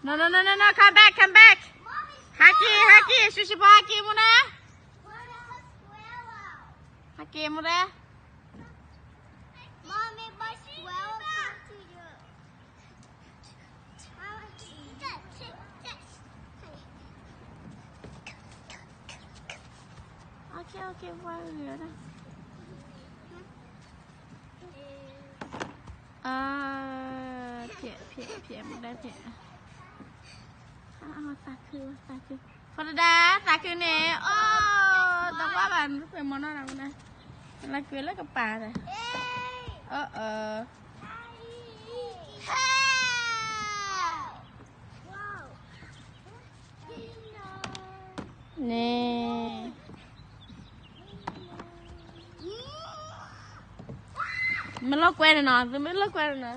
No, no, no, no, no. Come back, come back. Haki, Haki. Sushi pa Haki mo na. Haki mo na. Mommy, but squirrel come to you. Okay, okay. Why are you there? Pia một đây pia. Ta cứ. Phần đá, ta cứ nè. Ta quá bạn phải món nào nào nè. Là cứ lấy cái bà này. Nè. Mình lo quen rồi nè, mình lo quen rồi nè.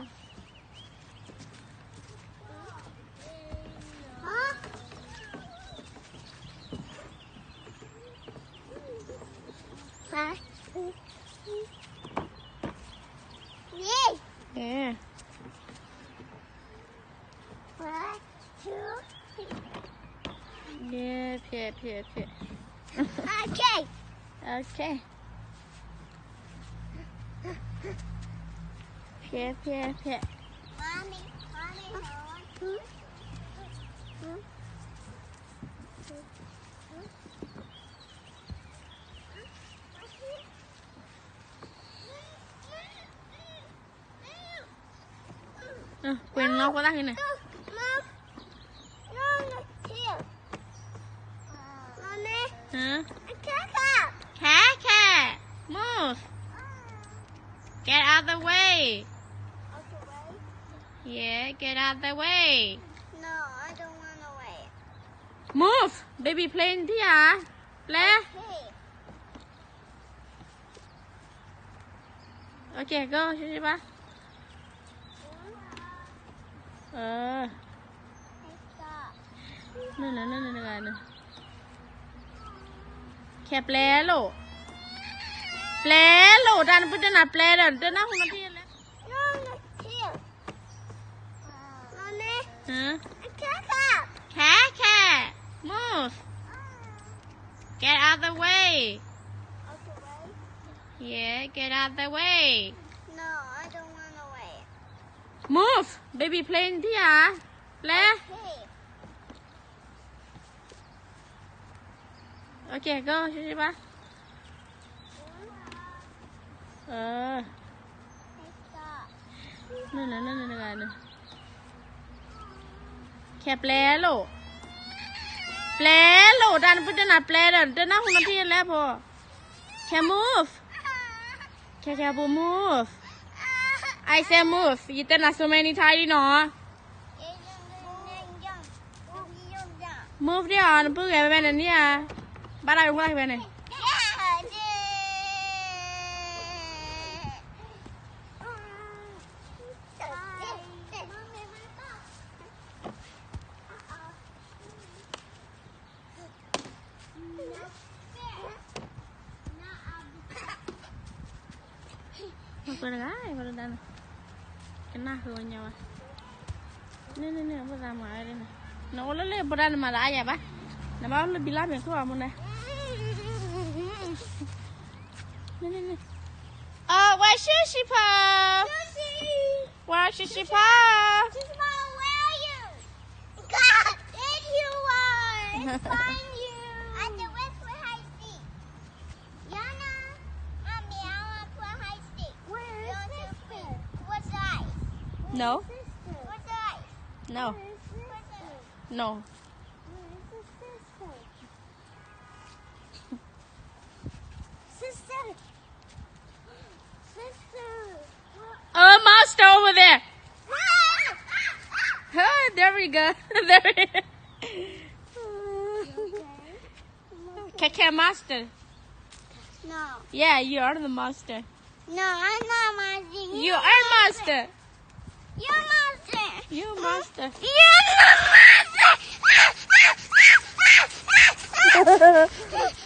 Yeah. One, two. Yeah, pia. Okay. Okay. Pia. Mommy, hold. Quên lau qua đây này. Hả? Cat. Move. Get out the way. Yeah, get out the way. No, I don't want to wait. Move. Baby plane đi à? Play. Okay, go. Sushi ba? Nè. Kẹp play lộ. Play lộ ra nó biết là play rồi, nó không nói gì nữa. Hả? Cat. Move. Get out the way. Yeah, get out the way. No, I don't want to wait. Move. Baby plane đi à? Play. Okay, go. Sushi ba? Nè. Kẹp play lộ. Play lộ ra nó biết là play rồi, nó không nói gì nữa po. Can move. Can move. I say move. You tell us so many times no. Move đi à, nó bước về bên này đi à. Bắt đầu qua bên này. Pada dah. Kena huanya wah. Ni apa sama ada ni. Nak olah le beran mana aja bah. Nak bawa le bilang yang tua mana. Ni. Where's Sushi Pa? Where's Sushi Pa? Where are you? God, there you are. Find you. At the Westwood High Street. Yana, Mommy, I want to put High Street. Where is sister? What's the ice? No. What's the ice? No. What's the ice? No. Sister. Monster over there. There we go. Cat monster. No. Yeah, you are the monster. No, I'm not monster. You are monster. You're monster. You monster. You're the monster.